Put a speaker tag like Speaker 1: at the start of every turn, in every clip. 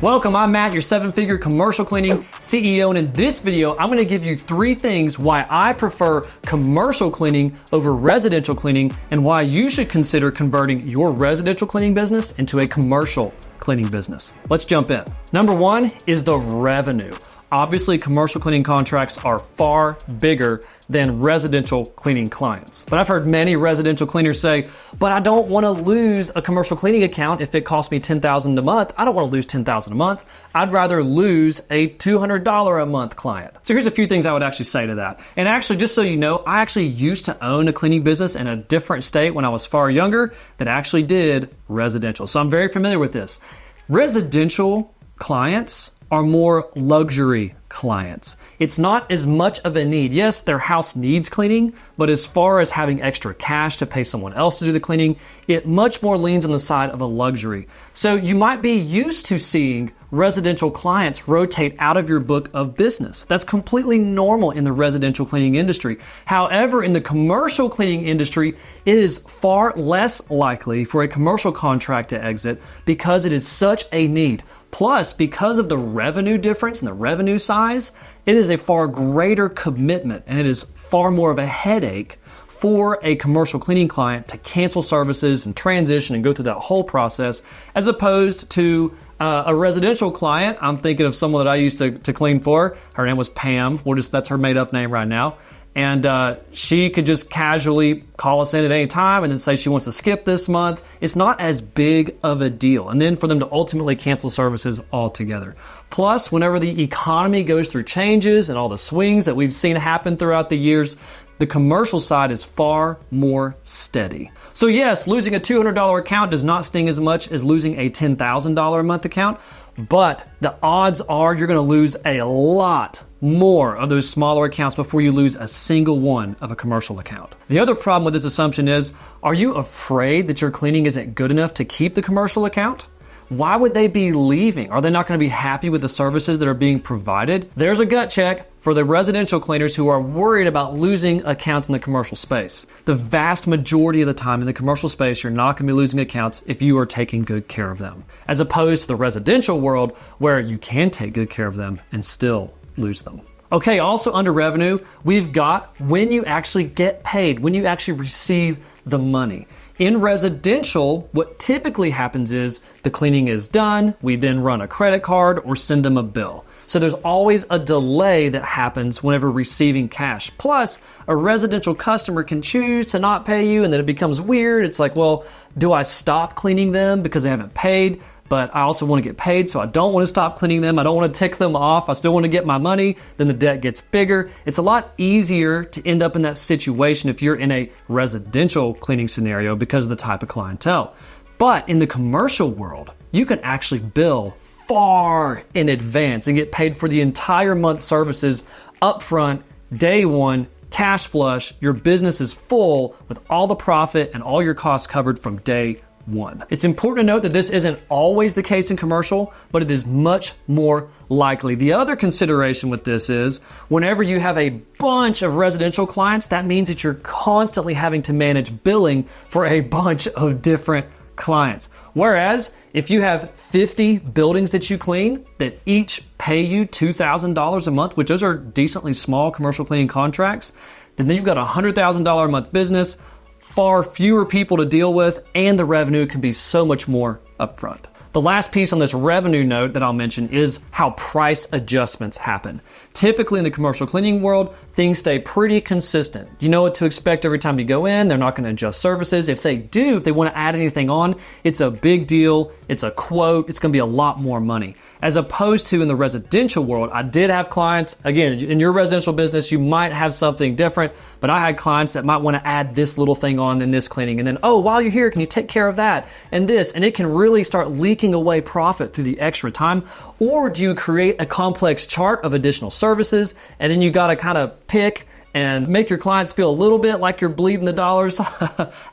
Speaker 1: Welcome, I'm Matt, your 7-figure commercial cleaning CEO, and in this video, I'm gonna give you 3 things why I prefer commercial cleaning over residential cleaning and why you should consider converting your residential cleaning business into a commercial cleaning business. Let's jump in. Number 1 is the revenue. Obviously, commercial cleaning contracts are far bigger than residential cleaning clients. But I've heard many residential cleaners say, but I don't want to lose a commercial cleaning account if it costs me $10,000 a month. I don't want to lose $10,000 a month. I'd rather lose a $200 a month client. So here's a few things I would actually say to that. And actually, just so you know, I actually used to own a cleaning business in a different state when I was far younger that actually did residential. So I'm very familiar with this. Residential clients are more luxury clients. It's not as much of a need. Yes, their house needs cleaning, but as far as having extra cash to pay someone else to do the cleaning, it much more leans on the side of a luxury. So you might be used to seeing residential clients rotate out of your book of business. That's completely normal in the residential cleaning industry. However, in the commercial cleaning industry, it is far less likely for a commercial contract to exit because it is such a need. Plus, because of the revenue difference and the revenue size, it is a far greater commitment and it is far more of a headache for a commercial cleaning client to cancel services and transition and go through that whole process, as opposed to a residential client. I'm thinking of someone that I used to clean for. Her name was Pam. That's her made up name right now. And she could just casually call us in at any time and then say she wants to skip this month. It's not as big of a deal. And then for them to ultimately cancel services altogether. Plus, whenever the economy goes through changes and all the swings that we've seen happen throughout the years, the commercial side is far more steady. So yes, losing a $200 account does not sting as much as losing a $10,000 a month account, but the odds are you're gonna lose a lot more of those smaller accounts before you lose a single one of a commercial account. The other problem with this assumption is, are you afraid that your cleaning isn't good enough to keep the commercial account? Why would they be leaving? Are they not going to be happy with the services that are being provided? There's a gut check for the residential cleaners who are worried about losing accounts in the commercial space. The vast majority of the time in the commercial space, you're not going to be losing accounts if you are taking good care of them, as opposed to the residential world where you can take good care of them and still lose them. Okay, also under revenue, we've got when you actually get paid, when you actually receive the money. In residential, what typically happens is the cleaning is done, we then run a credit card or send them a bill. So there's always a delay that happens whenever receiving cash. Plus, a residential customer can choose to not pay you and then it becomes weird. It's like, well, do I stop cleaning them because they haven't paid? But I also want to get paid, so I don't want to stop cleaning them. I don't want to tick them off. I still want to get my money. Then the debt gets bigger. It's a lot easier to end up in that situation if you're in a residential cleaning scenario because of the type of clientele. But in the commercial world, you can actually bill far in advance and get paid for the entire month's services upfront, day one, cash flush. Your business is full with all the profit and all your costs covered from day one. It's important to note that this isn't always the case in commercial, but it is much more likely. The other consideration with this is whenever you have a bunch of residential clients, that means that you're constantly having to manage billing for a bunch of different clients. Whereas if you have 50 buildings that you clean that each pay you $2,000 a month, which those are decently small commercial cleaning contracts, then you've got a $100,000 a month business, far fewer people to deal with, and the revenue can be so much more upfront. The last piece on this revenue note that I'll mention is how price adjustments happen. Typically in the commercial cleaning world, things stay pretty consistent. You know what to expect every time you go in. They're not going to adjust services. If they do, if they want to add anything on, it's a big deal. It's a quote. It's going to be a lot more money. As opposed to in the residential world, I did have clients, again, in your residential business, you might have something different, but I had clients that might want to add this little thing on in this cleaning. And then, oh, while you're here, can you take care of that and this? And it can really start leaking away profit through the extra time. Or do you create a complex chart of additional services and then you got to kind of pick and make your clients feel a little bit like you're bleeding the dollars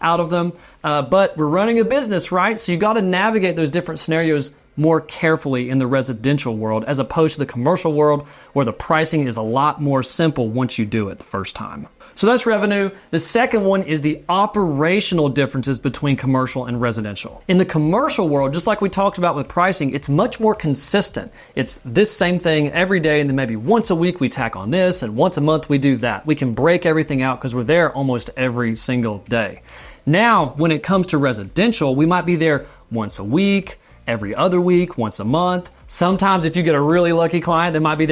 Speaker 1: out of them. But we're running a business, right? So you got to navigate those different scenarios more carefully in the residential world as opposed to the commercial world where the pricing is a lot more simple once you do it the first time. So that's revenue. The second one is the operational differences between commercial and residential. In the commercial world, just like we talked about with pricing, it's much more consistent. It's this same thing every day, and then maybe once a week we tack on this, and once a month we do that. We can break everything out because we're there almost every single day. Now, when it comes to residential, we might be there once a week, every other week, once a month. Sometimes if you get a really lucky client, you might be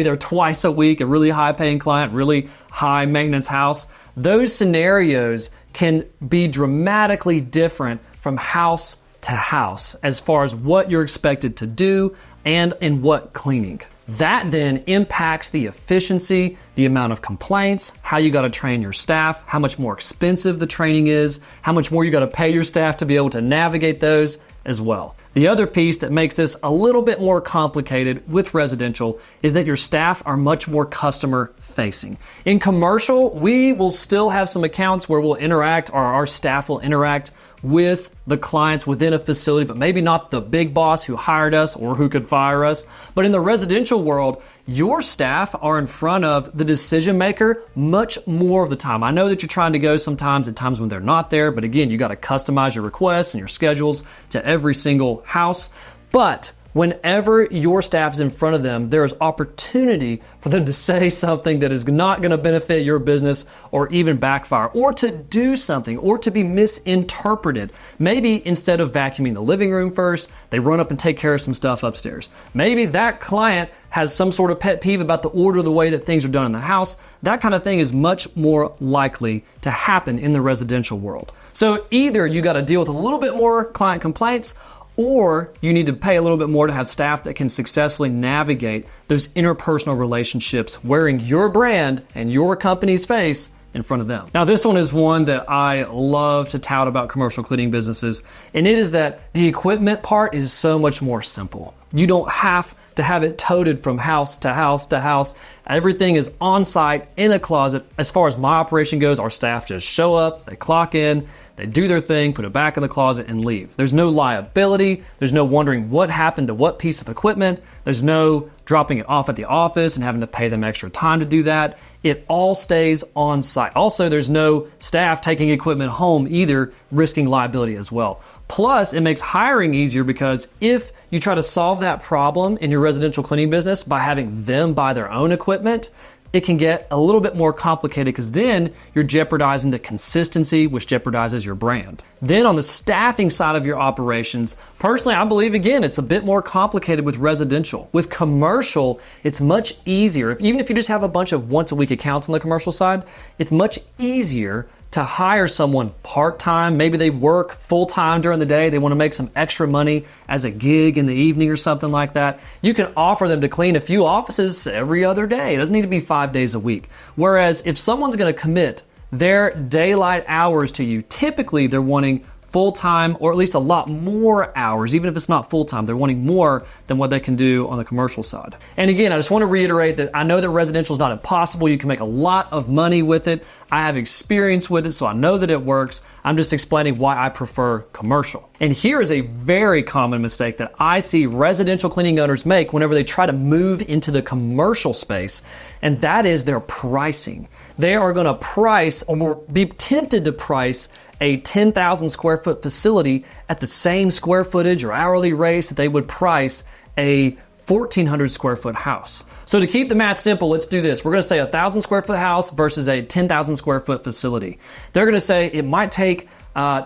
Speaker 1: there twice a week, a really high paying client, really high maintenance house. Those scenarios can be dramatically different from house to house as far as what you're expected to do and in what cleaning. That then impacts the efficiency, the amount of complaints, how you got to train your staff, how much more expensive the training is, how much more you got to pay your staff to be able to navigate those as well. The other piece that makes this a little bit more complicated with residential is that your staff are much more customer facing. In commercial, we will still have some accounts where we'll interact, or our staff will interact with the clients within a facility, but maybe not the big boss who hired us or who could fire us. But in the residential world, your staff are in front of the decision maker much more of the time. I know that you're trying to go sometimes at times when they're not there, but again, you got to customize your requests and your schedules to every single house. But whenever your staff is in front of them, there is opportunity for them to say something that is not going to benefit your business or even backfire, or to do something, or to be misinterpreted. Maybe instead of vacuuming the living room first, they run up and take care of some stuff upstairs. Maybe that client has some sort of pet peeve about the order, the way that things are done in the house. That kind of thing is much more likely to happen in the residential world. So either you got to deal with a little bit more client complaints, or you need to pay a little bit more to have staff that can successfully navigate those interpersonal relationships, wearing your brand and your company's face in front of them. Now, this one is one that I love to tout about commercial cleaning businesses, and it is that the equipment part is so much more simple. You don't have to have it toted from house to house to house. Everything is on site in a closet. As far as my operation goes, our staff just show up, they clock in, they do their thing, put it back in the closet, and leave. There's no liability. There's no wondering what happened to what piece of equipment. There's no dropping it off at the office and having to pay them extra time to do that. It all stays on site. Also, there's no staff taking equipment home either, risking liability as well. Plus, it makes hiring easier because if you try to solve that problem in your residential cleaning business by having them buy their own equipment, it can get a little bit more complicated because then you're jeopardizing the consistency, which jeopardizes your brand. Then on the staffing side of your operations, personally, I believe, again, it's a bit more complicated with residential. With commercial, it's much easier. Even if you just have a bunch of once a week accounts on the commercial side, it's much easier to hire someone part-time. Maybe they work full-time during the day. They want to make some extra money as a gig in the evening or something like that. You can offer them to clean a few offices every other day. It doesn't need to be 5 days a week. Whereas if someone's going to commit their daylight hours to you, typically they're wanting full-time, or at least a lot more hours. Even if it's not full-time, they're wanting more than what they can do on the commercial side. And again, I just want to reiterate that I know that residential is not impossible. You can make a lot of money with it. I have experience with it, so I know that it works. I'm just explaining why I prefer commercial. And here is a very common mistake that I see residential cleaning owners make whenever they try to move into the commercial space, and that is their pricing. They are going to price, or be tempted to price, a 10,000 square foot facility at the same square footage or hourly rates that they would price a 1,400 square foot house. So to keep the math simple, let's do this. We're going to say a 1,000 square foot house versus a 10,000 square foot facility. They're going to say it might take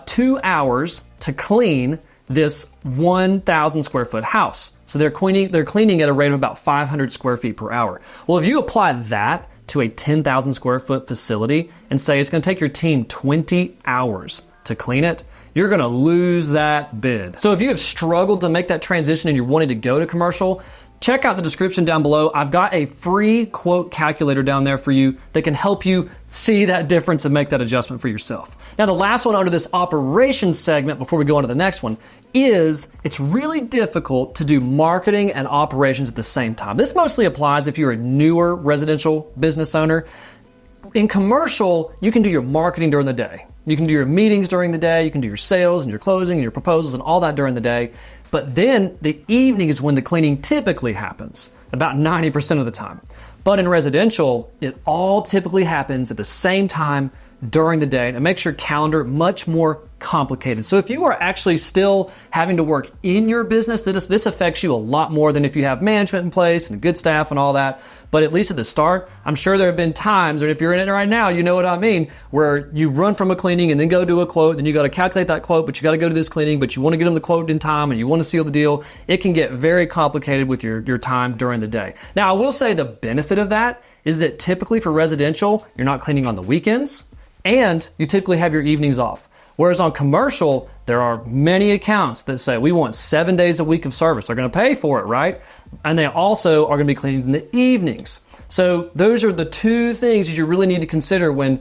Speaker 1: 2 hours to clean this 1,000 square foot house. So they're cleaning at a rate of about 500 square feet per hour. Well, if you apply that to a 10,000 square foot facility and say it's going to take your team 20 hours to clean it, you're going to lose that bid. So if you have struggled to make that transition and you're wanting to go to commercial, check out the description down below. I've got a free quote calculator down there for you that can help you see that difference and make that adjustment for yourself. Now, the last one under this operations segment before we go on to the next one is it's really difficult to do marketing and operations at the same time. This mostly applies if you're a newer residential business owner. In commercial, you can do your marketing during the day. You can do your meetings during the day. You can do your sales and your closing and your proposals and all that during the day. But then the evening is when the cleaning typically happens, about 90% of the time. But in residential, it all typically happens at the same time during the day, and it makes your calendar much more complicated. So if you are actually still having to work in your business, this affects you a lot more than if you have management in place and good staff and all that. But at least at the start, I'm sure there have been times, and if you're in it right now, you know what I mean, where you run from a cleaning and then go do a quote, then you got to calculate that quote, but you got to go to this cleaning, but you want to get them the quote in time and you want to seal the deal. It can get very complicated with your time during the day. Now, I will say the benefit of that is that typically for residential, you're not cleaning on the weekends, and you typically have your evenings off. Whereas on commercial, there are many accounts that say we want 7 days a week of service. They're going to pay for it, right? And they also are going to be cleaning in the evenings. So those are the two things that you really need to consider when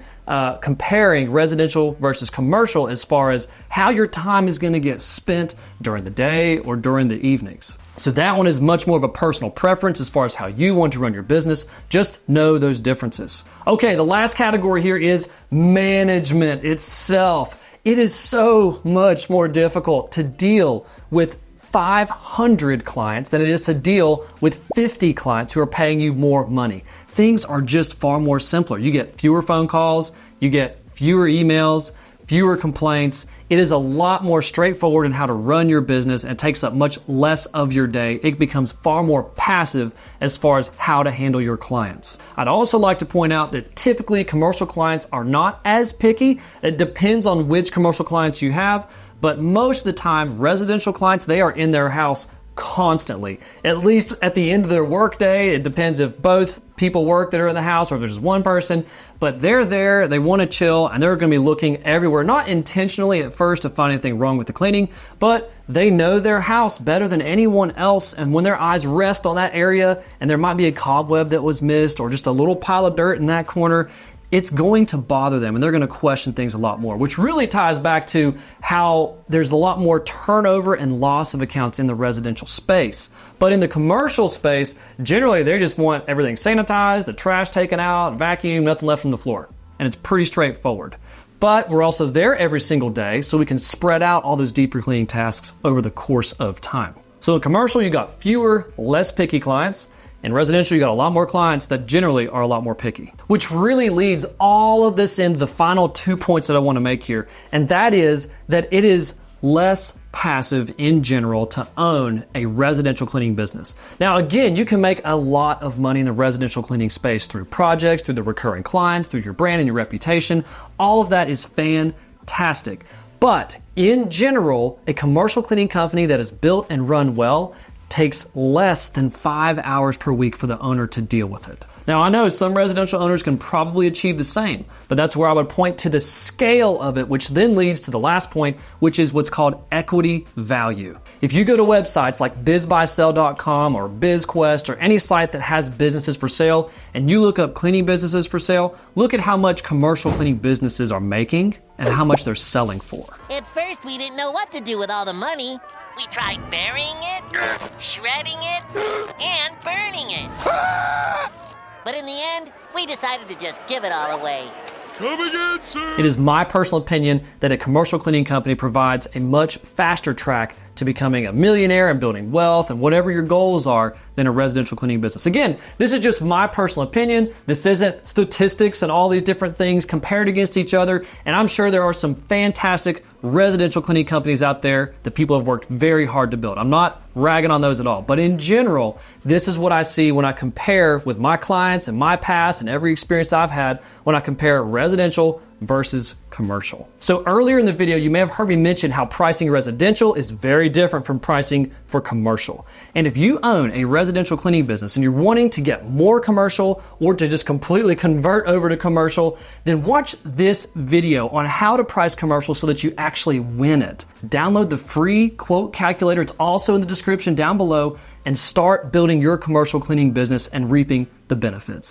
Speaker 1: comparing residential versus commercial as far as how your time is going to get spent during the day or during the evenings. So that one is much more of a personal preference as far as how you want to run your business. Just know those differences. Okay, the last category here is management itself. It is so much more difficult to deal with 500 clients than it is to deal with 50 clients who are paying you more money. Things are just far more simpler. You get fewer phone calls, you get fewer emails, fewer complaints. It is a lot more straightforward in how to run your business and takes up much less of your day. It becomes far more passive as far as how to handle your clients. I'd also like to point out that typically commercial clients are not as picky. It depends on which commercial clients you have, but most of the time, residential clients, they are in their house constantly, at least at the end of their workday. It depends if both people work that are in the house or if there's just one person, but they're there, they want to chill, and they're going to be looking everywhere, not intentionally at first to find anything wrong with the cleaning, but they know their house better than anyone else, and when their eyes rest on that area and there might be a cobweb that was missed or just a little pile of dirt in that corner, it's going to bother them and they're going to question things a lot more, which really ties back to how there's a lot more turnover and loss of accounts in the residential space. But in the commercial space, generally they just want everything sanitized, the trash taken out, vacuum, nothing left on the floor. And it's pretty straightforward. But we're also there every single day, so we can spread out all those deeper cleaning tasks over the course of time. So in commercial, you got fewer, less picky clients. In residential, you got a lot more clients that generally are a lot more picky, which really leads all of this into the final 2 points that I want to make here. And that is that it is less passive in general to own a residential cleaning business. Now, again, you can make a lot of money in the residential cleaning space through projects, through the recurring clients, through your brand and your reputation. All of that is fantastic. But in general, a commercial cleaning company that is built and run well takes less than 5 hours per week for the owner to deal with it. Now, I know some residential owners can probably achieve the same, but that's where I would point to the scale of it, which then leads to the last point, which is what's called equity value. If you go to websites like bizbuysell.com or BizQuest or any site that has businesses for sale, and you look up cleaning businesses for sale, look at how much commercial cleaning businesses are making and how much they're selling for.
Speaker 2: At first, we didn't know what to do with all the money. We tried burying it, shredding it, and burning it. But in the end, we decided to just give it all away.
Speaker 3: Come again, sir.
Speaker 1: It is my personal opinion that a commercial cleaning company provides a much faster track to becoming a millionaire and building wealth and whatever your goals are than a residential cleaning business. Again, this is just my personal opinion. This isn't statistics and all these different things compared against each other. And I'm sure there are some fantastic residential cleaning companies out there that people have worked very hard to build. I'm not ragging on those at all. But in general, this is what I see when I compare with my clients and my past and every experience I've had when I compare residential versus commercial. So earlier in the video, you may have heard me mention how pricing residential is very different from pricing for commercial. And if you own a residential cleaning business and you're wanting to get more commercial or to just completely convert over to commercial, then watch this video on how to price commercial so that you actually win it. Download the free quote calculator. It's also in the description down below, and start building your commercial cleaning business and reaping the benefits.